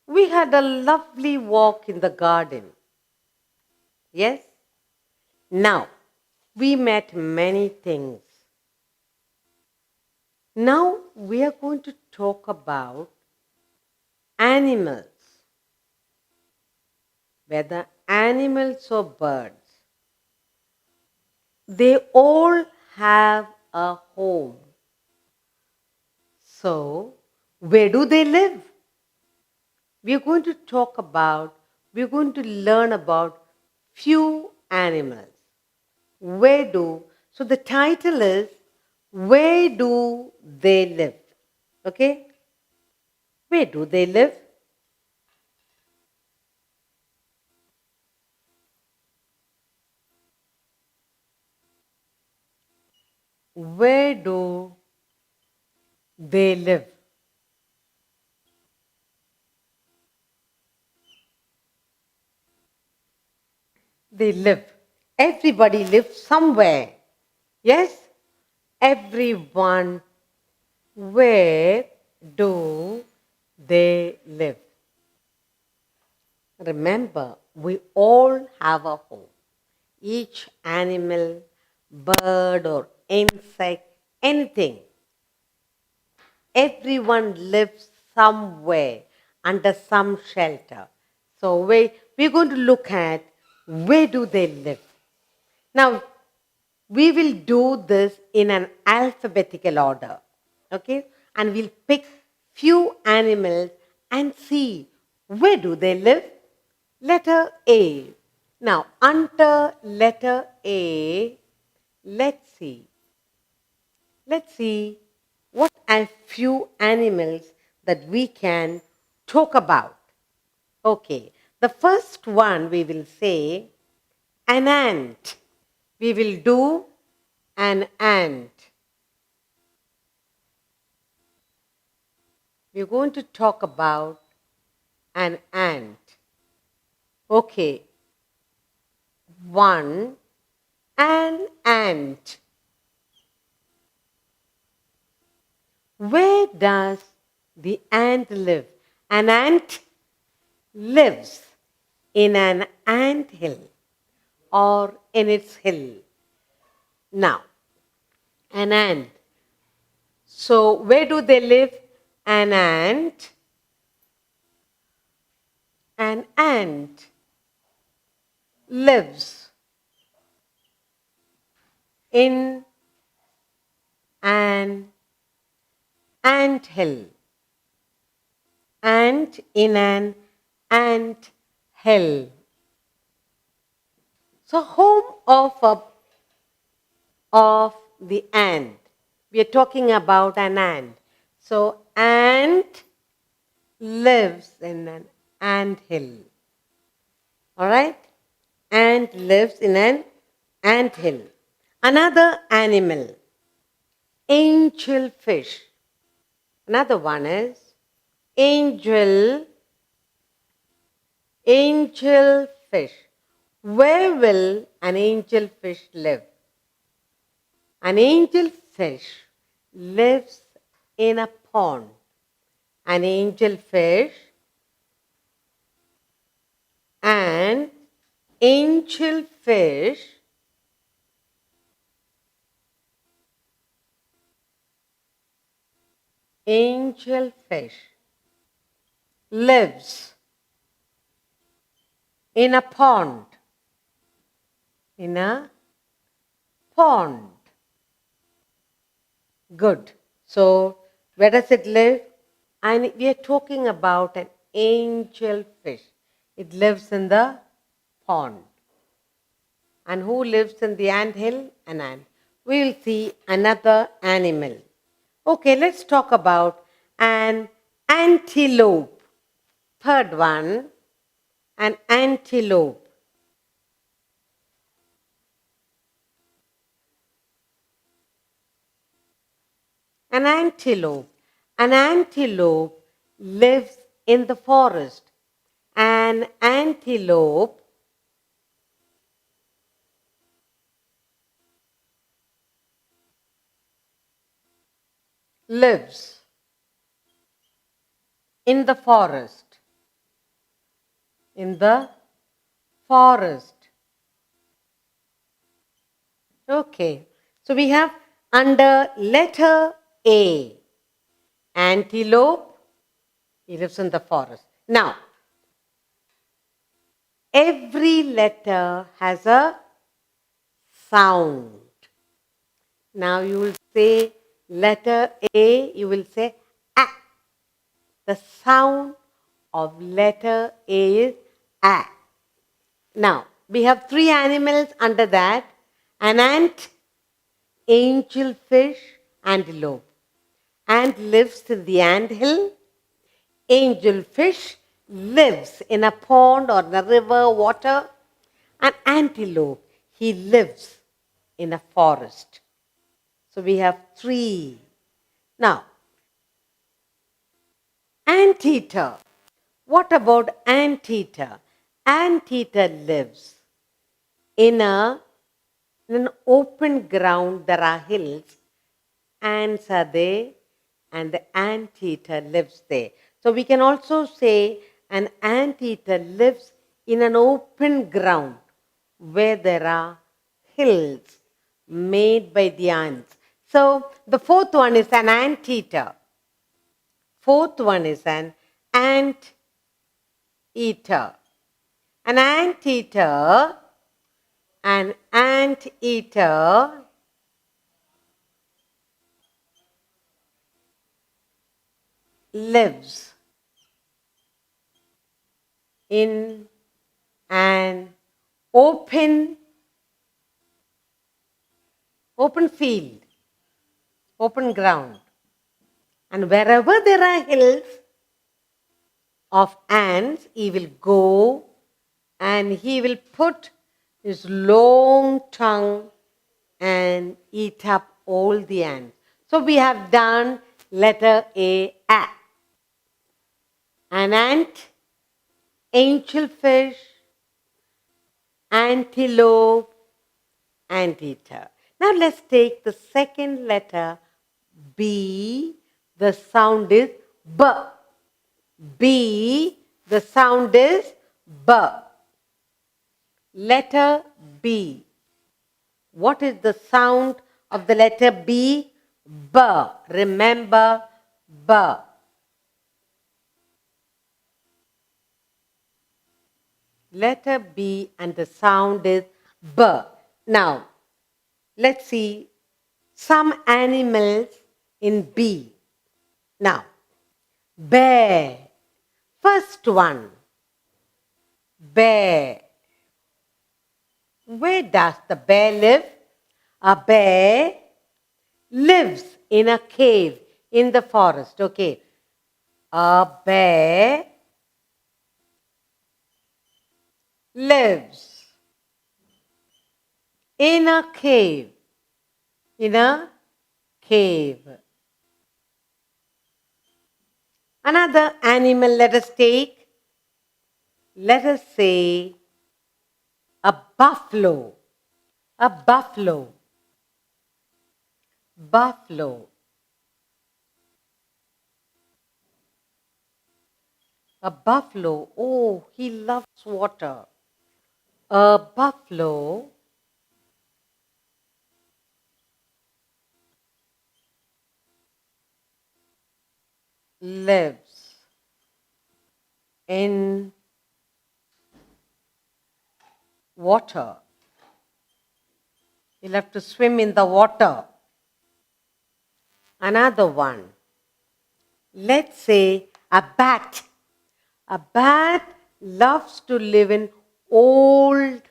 We had a lovely walk in the garden. Yes? Now, we met many things. Now, we are going to talk about animals, whether animals or birds. They all have a home. So, where do they live? We're going to talk about, we're going to learn about few animals. So the title is, Where Do They Live? Okay? Where do they live? Where do they live? They live. Everybody lives somewhere. Yes? Everyone. Where do they live? Remember, we all have a home. Each animal, bird or insect, anything. Everyone lives somewhere under some shelter. So we're going to look at where do they live. Now, we will do this in an alphabetical order. Okay? And we'll pick few animals and see where do they live. Letter A. Now, under letter A, let's see. Let's see what are few animals that we can talk about. Okay, the first one we will say an ant. We will do an ant. We're going to talk about an ant. Okay, one, an ant. Where does the ant live? An ant lives in an ant hill or in its hill. Now, an ant. So, where do they live? An ant. An ant lives in an ant hill. Ant in an ant hill. So, home of the ant. We are talking about an ant. So, ant lives in an ant hill. All right? Ant lives in an ant hill. Another animal, angel fish. Another one is angel fish. Where will an angel fish live? An angel fish lives in a pond. An angel fish and angel fish lives in a pond. In a pond. Good. So, where does it live? And we are talking about an angel fish. It lives in the pond. And who lives in the ant hill? An ant. We will see another animal. Okay, let's talk about an antelope. Third one, an antelope. An antelope. An antelope lives in the forest. An antelope lives in the forest. in the forest. Okay, so we have under letter A, antelope, he lives in the forest. Now, every letter has a sound. Now you will say letter A, you will say A. The sound of letter A is A. Now, we have three animals under that: an ant, angelfish, antelope. Ant lives in the anthill. Angelfish lives in a pond or in a river, water. And antelope, he lives in a forest. So we have three. Now, anteater. What about anteater? Anteater lives in an open ground. There are hills. Ants are there, and the anteater lives there. So we can also say an anteater lives in an open ground where there are hills made by the ants. So the fourth one is an anteater. Fourth one is an ant eater. An anteater, an anteater lives in an open field, open ground. And wherever there are hills of ants, he will go and he will put his long tongue and eat up all the ants. So we have done letter A, A. An ant, angelfish, antelope, anteater. Now let's take the second letter B. The sound is B. B. The sound is B. Letter B. What is the sound of the letter B? B. Remember B. Letter B and the sound is B. Now, let's see some animals in B. Now, bear. First one, bear. Where does the bear live? A bear lives in a cave in the forest. Okay. A bear lives in a cave. In a cave. Another animal let us take. Let us say a buffalo. A buffalo. Buffalo. A buffalo. Oh, he loves water. A buffalo lives in water. He'll have to swim in the water. Another one. Let's say a bat. A bat loves to live in old,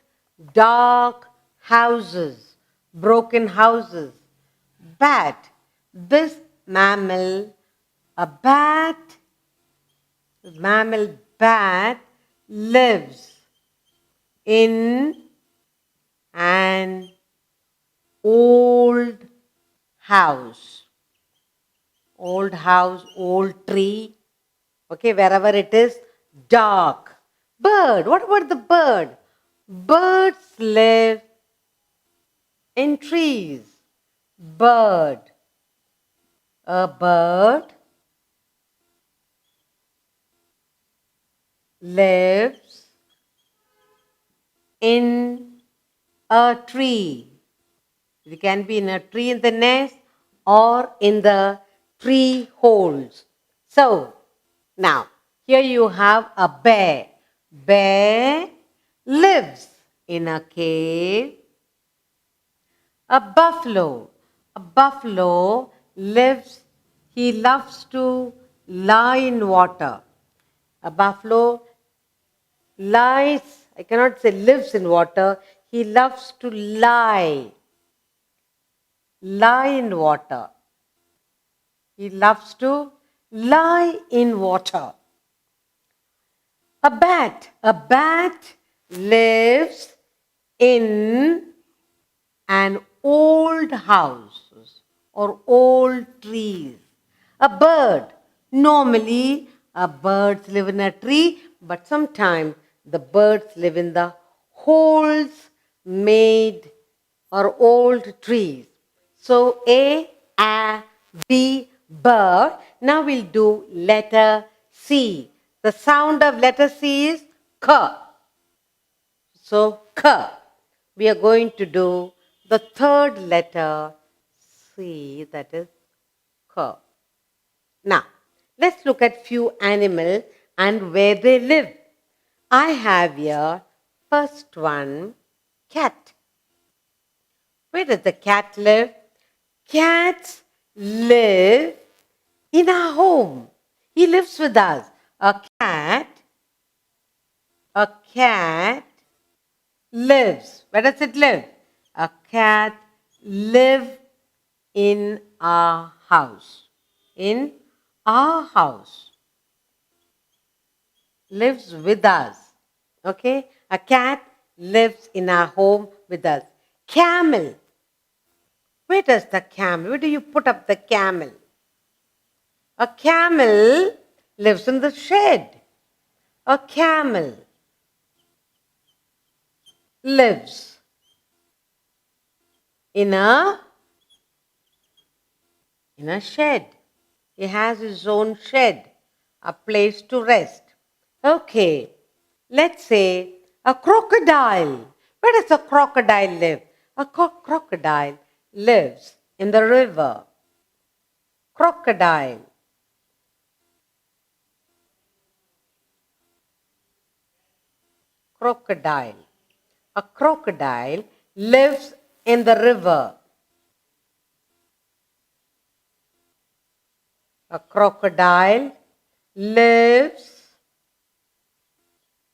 dark houses, broken houses. Bat. This mammal, a mammal bat lives in an old house. Old house, old tree. Okay, wherever it is, dark. Bird. What about the bird? Birds live in trees. Bird. A bird lives in a tree. It can be in a tree in the nest or in the tree holes. So, now, here you have a bear. Bear lives in a cave. A buffalo. A buffalo he loves to lie in water. A buffalo lies, I cannot say lives in water, he loves to lie in water. He loves to lie in water. A bat lives in an old house or old trees. A bird, normally birds live in a tree, but sometimes the birds live in the holes made or old trees. So A, B, bird. Now we'll do letter C. The sound of letter C is K. So, K. We are going to do the third letter, C, that is K. Now, let's look at few animals and where they live. I have here, first one, cat. Where does the cat live? Cats live in our home. He lives with us. A cat lives. Where does it live? A cat lives in our house. In our house. Lives with us. Okay? A cat lives in our home with us. Camel. Where does the camel? Where do you put up the camel? A camel lives in the shed. A camel lives in a shed. He has his own shed, a place to rest. Okay, let's say a crocodile. Where does a crocodile live? A crocodile lives in the river. Crocodile. Crocodile. A crocodile lives in the river. A crocodile lives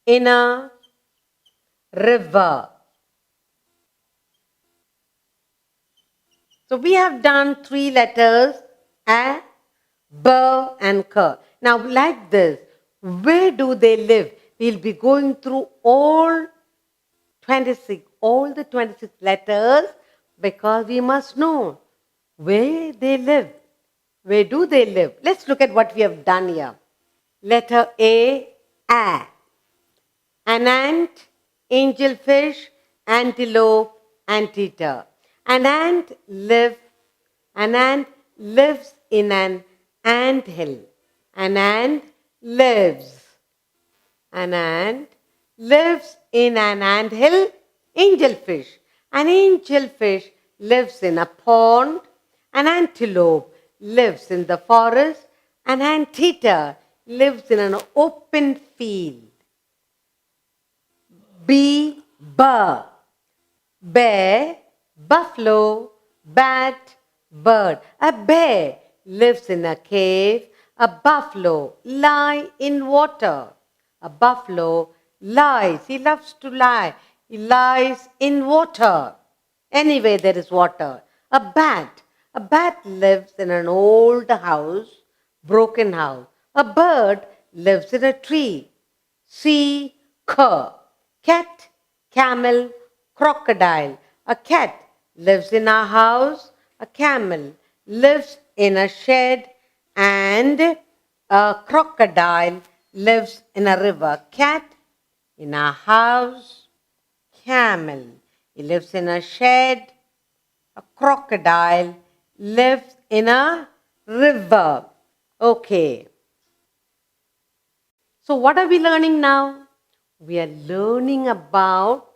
in a river. So we have done 3 letters, A, B, and K. Now like this, where do they live? We'll be going through all the 26 letters because we must know where they live. Where do they live? Let's look at what we have done here. Letter A, A. An ant, angelfish, antelope, anteater. An ant lives in an ant hill. An ant lives in an ant hill. Angelfish. An angelfish lives in a pond. An antelope lives in the forest. An anteater lives in an open field. B, bird. Bear, buffalo, bat, bird. A bear lives in a cave. A buffalo lies in water. A buffalo lies. He loves to lie. He lies in water. Anyway, there is water. A bat. A bat lives in an old house, broken house. A bird lives in a tree. C, cur. Cat, camel, crocodile. A cat lives in a house. A camel lives in a shed. And a crocodile lives in a river. Cat in a house. Camel, he lives in a shed. A crocodile lives in a river. Okay. So what are we learning now? We are learning about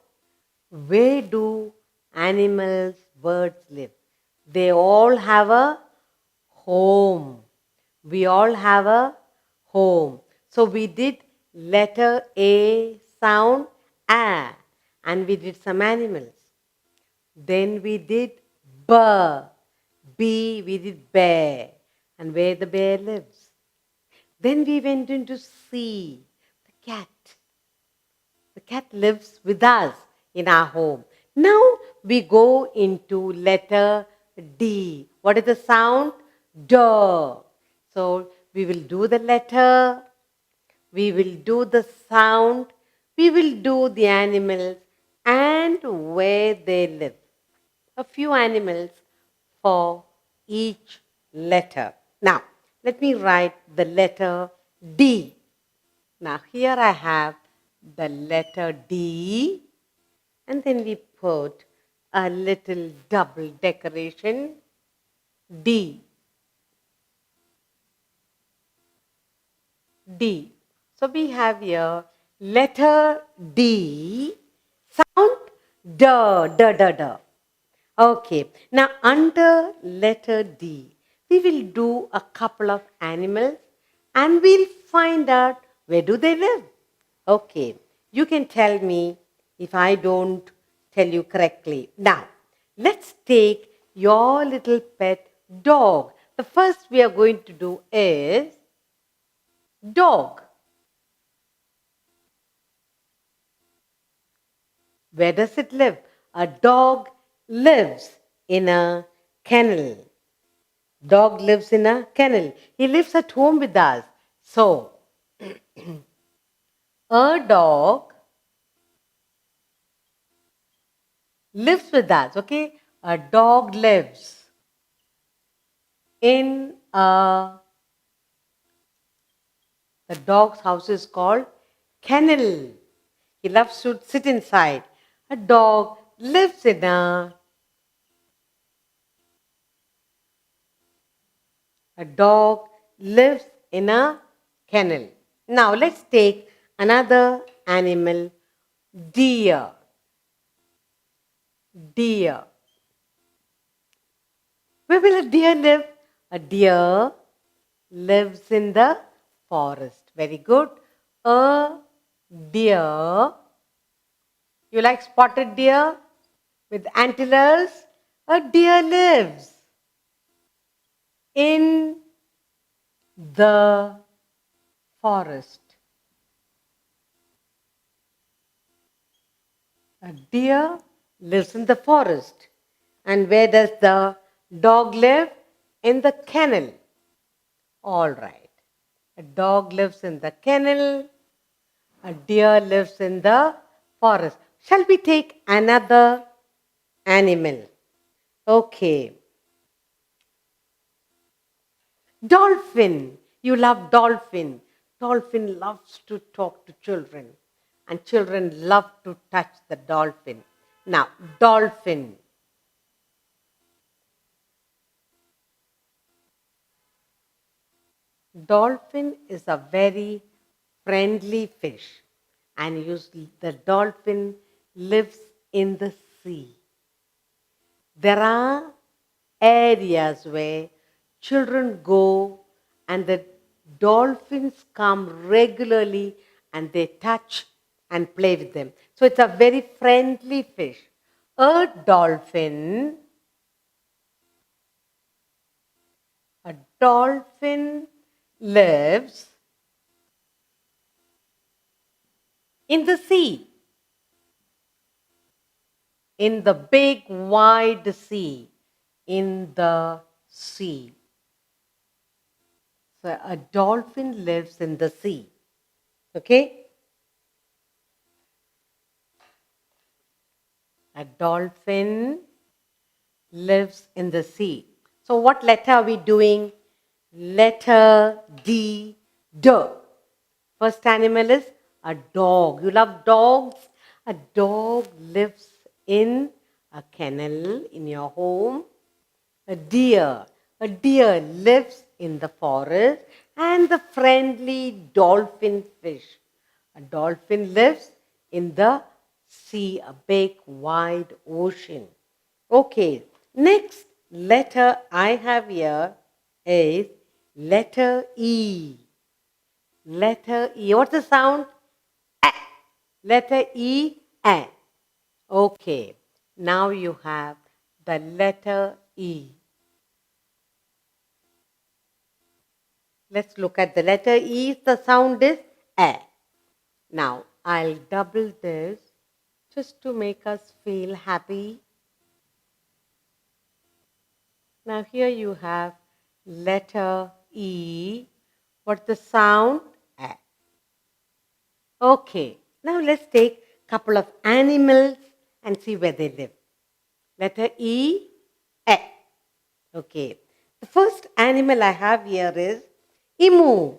Where do animals, birds live? They all have a home. We all have a home. So we did letter A sound A, and we did some animals. Then we did B. B, we did bear, and where the bear lives. Then we went into C, the cat. The cat lives with us in our home. Now we go into letter D. What is the sound? D. So we will do the letter, we will do the sound, we will do the animals and where they live. A few animals for each letter. Now, let me write the letter D. Now, here I have the letter D, and then we put a little double decoration D. D. So we have here letter D, sound D, D, D, D. Okay, now under letter D, we will do a couple of animals and we'll find out where do they live. Okay, you can tell me if I don't tell you correctly. Now, let's take your little pet dog. The first we are going to do is dog. Where does it live? A dog lives in a kennel. Dog lives in a kennel. He lives at home with us. So, a dog lives with us, okay? A dog lives in the dog's house is called kennel. He loves to sit inside. A dog lives in a dog lives in a kennel. Now let's take another animal, deer. Deer. Where will a deer live? A deer lives in the forest. Very good. A deer. You like spotted deer with antlers? A deer lives in the forest. A deer lives in the forest. And where does the dog live? In the kennel. All right. A dog lives in the kennel. A deer lives in the forest. Shall we take another animal? Okay. Dolphin. You love dolphin. Dolphin loves to talk to children. And children love to touch the dolphin. Now, dolphin. Dolphin is a very friendly fish, and the dolphin lives in the sea. There are areas where children go and the dolphins come regularly and they touch and play with them. So it's a very friendly fish. A dolphin lives in the sea, in the big wide sea, in the sea. So a dolphin lives in the sea. Okay? A dolphin lives in the sea. So what letter are we doing? Letter D, D. First animal is a dog. You love dogs? A dog lives in a kennel in your home. A deer. A deer lives in the forest. And the friendly dolphin fish. A dolphin lives in the sea, a big wide ocean. Okay, next letter I have here is letter E. Letter E. What's the sound? A. Letter E, A. Okay, now you have the letter E. Let's look at the letter E. The sound is A. Now, I'll double this just to make us feel happy. Now, here you have letter E. What's the sound? A. Okay, now let's take a couple of animals and see where they live. Letter E, A. Okay, the first animal I have here is emu.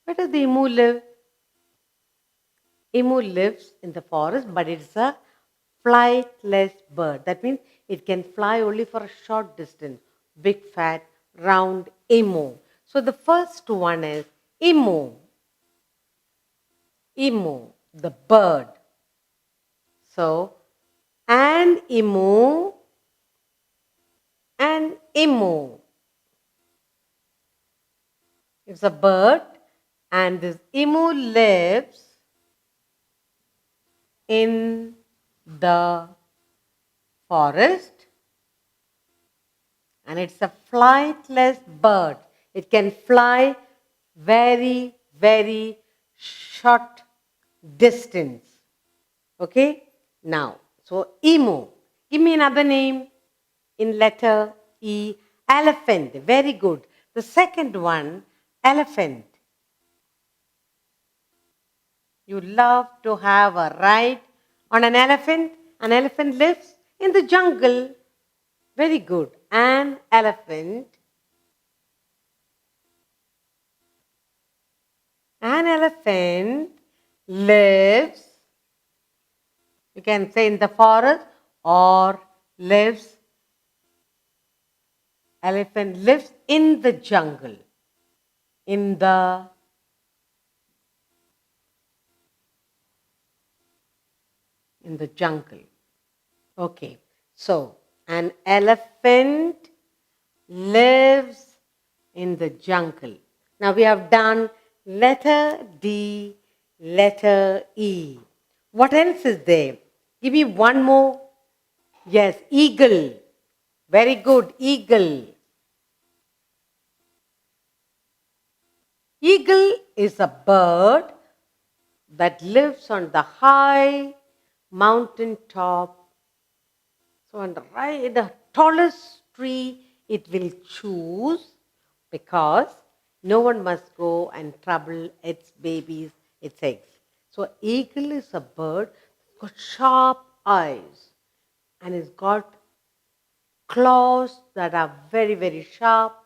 Where does the emu live? Emu lives in the forest, but it's a flightless bird. That means it can fly only for a short distance. Big, fat, round emu. So the first one is emu. Emu, the bird. So, an emu. It's a bird, and this emu lives in the forest, and it's a flightless bird. It can fly very, very short distance. Okay? Now, so emu. Give me another name in letter E. Elephant. Very good. The second one, elephant. You love to have a ride on an elephant. An elephant lives in the jungle. Very good. An elephant. An elephant lives, you can say in the forest, or lives, elephant lives in the jungle. In the jungle. Okay, so an elephant lives in the jungle. Now we have done letter D, letter E. What else is there? Give me one more. Yes, eagle. Very good, eagle. Eagle is a bird that lives on the high mountain top. So on the tallest tree it will choose, because no one must go and trouble its babies, its eggs. So eagle is a bird that's got sharp eyes and it's got claws that are very, very sharp.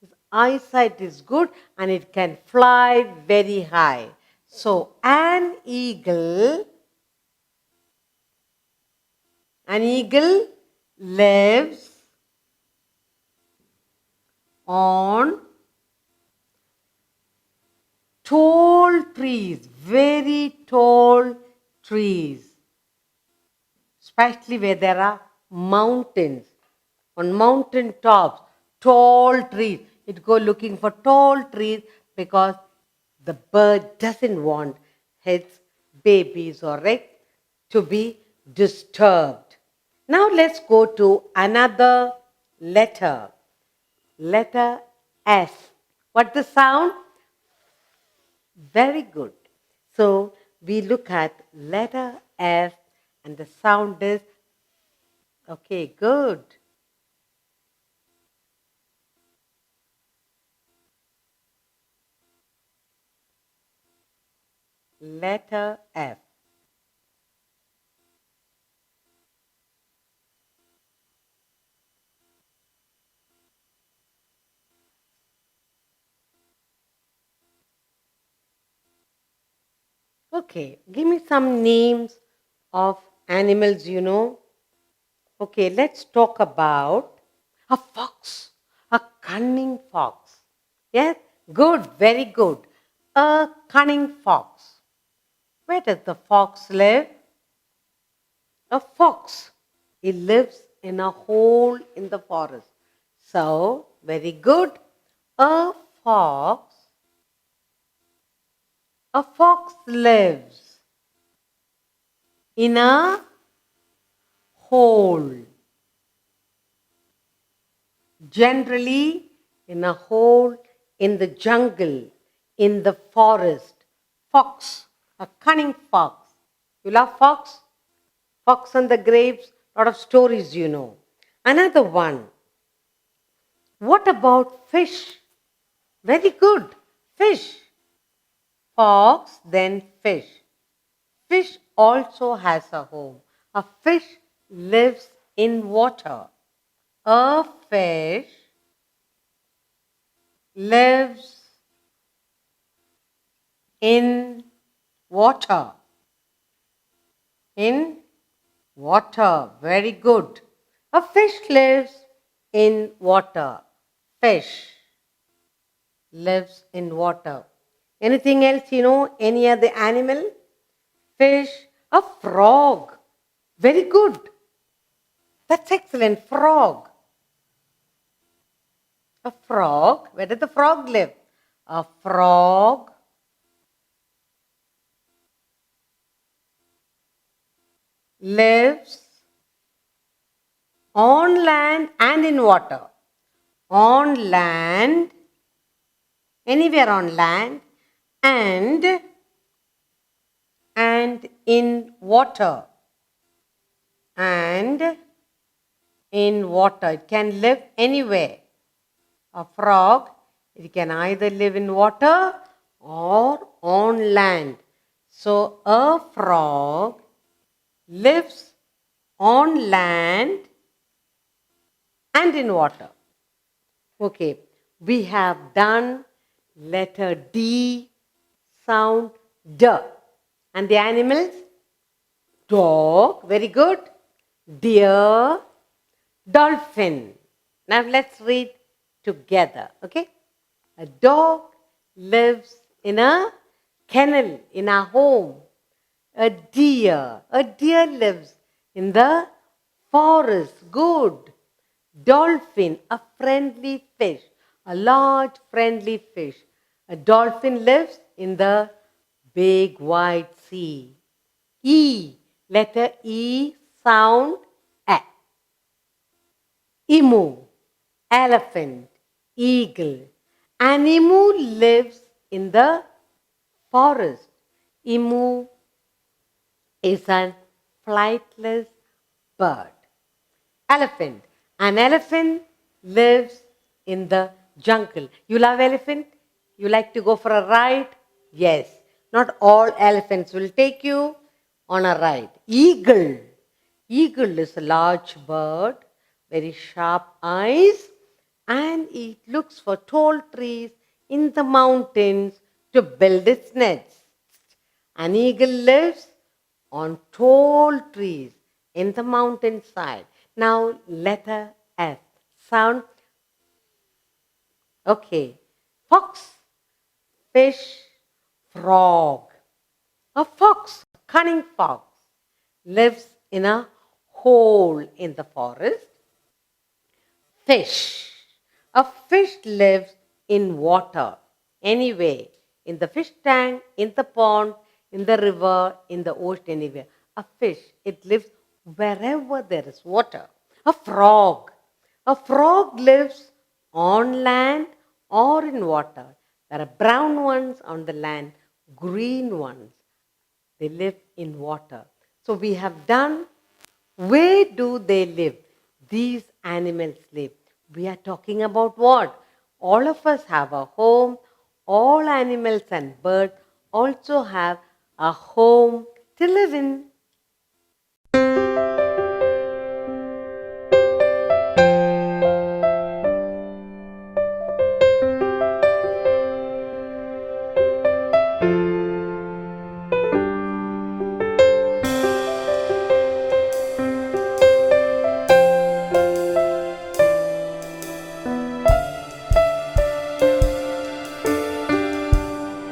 Its eyesight is good and it can fly very high. So an eagle lives on tall trees, very tall trees, especially where there are mountains. On mountain tops, tall trees. It go looking for tall trees because the bird doesn't want its babies or eggs to be disturbed. Now let's go to another letter. Letter F. What's the sound? Very good. So we look at letter F and the sound is, okay, good. Letter F. Okay, give me some names of animals you know. Okay, let's talk about a fox, a cunning fox. Yes, good, very good. A cunning fox. Where does the fox live? A fox. It lives in a hole in the forest. So, very good. A fox. A fox lives in a hole. Generally, in a hole in the jungle, in the forest. Fox, a cunning fox. You love fox? Fox and the Grapes, lot of stories you know. Another one. What about fish? Very good. Fish. Fox, then fish. Fish also has a home. A fish lives in water. A fish lives in water. In water. Very good. A fish lives in water. Fish lives in water. Anything else you know? Any other animal? Fish. A frog. Very good. That's excellent. Frog. A frog. Where does the frog live? A frog lives on land and in water. On land, anywhere on land, and in water. And in water. It can live anywhere. A frog, it can either live in water or on land. So a frog lives on land and in water. Okay, we have done letter D, sound D. And the animals? Dog, very good. Deer, dolphin. Now let's read together, okay? A dog lives in a kennel, in a home. A deer lives in the forest. Good. Dolphin, a friendly fish, a large friendly fish. A dolphin lives in the big wide sea. E, letter E, sound A. Emu, elephant, eagle. An emu lives in the forest. Emu is a flightless bird. Elephant. An elephant lives in the jungle. You love elephant? You like to go for a ride? Yes. Not all elephants will take you on a ride. Eagle. Eagle is a large bird, very sharp eyes, and it looks for tall trees in the mountains to build its nest. An eagle lives on tall trees in the mountainside. Now, letter F. Sound. Okay. Fox, fish, frog. A fox, a cunning fox, lives in a hole in the forest. Fish. A fish lives in water. Anyway, in the fish tank, in the pond, in the river, in the ocean, anywhere. A fish, it lives wherever there is water. A frog. A frog lives on land or in water. There are brown ones on the land, green ones. They live in water. So we have done, where do they live? These animals live. We are talking about what? All of us have a home. All animals and birds also have a home to live in.